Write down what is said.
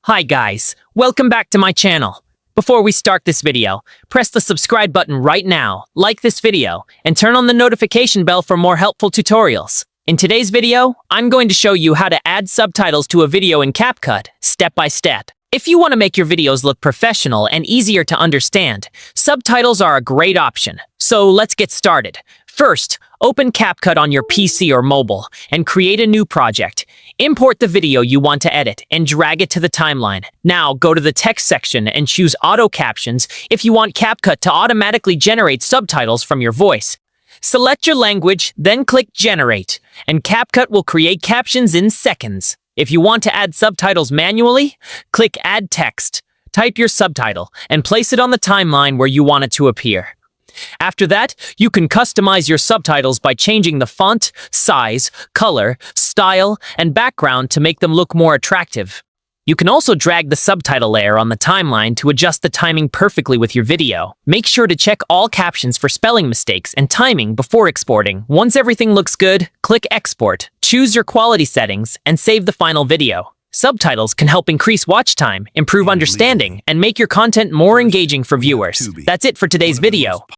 Hi guys, welcome back to my channel. Before we start this video, press the subscribe button right now, like this video, and turn on the notification bell for more helpful tutorials. In today's video, I'm going to show you how to add subtitles to a video in CapCut, step by step. If you want to make your videos look professional and easier to understand, subtitles are a great option. So let's get started. First, open CapCut on your PC or mobile and create a new project. Import the video you want to edit and drag it to the timeline. Now go to the text section and choose Auto Captions if you want CapCut to automatically generate subtitles from your voice. Select your language, then click Generate, and CapCut will create captions in seconds. If you want to add subtitles manually, click Add Text. Type your subtitle and place it on the timeline where you want it to appear. After that, you can customize your subtitles by changing the font, size, color, style, and background to make them look more attractive. You can also drag the subtitle layer on the timeline to adjust the timing perfectly with your video. Make sure to check all captions for spelling mistakes and timing before exporting. Once everything looks good, click Export, choose your quality settings, and save the final video. Subtitles can help increase watch time, improve understanding, and make your content more engaging for viewers. That's it for today's video.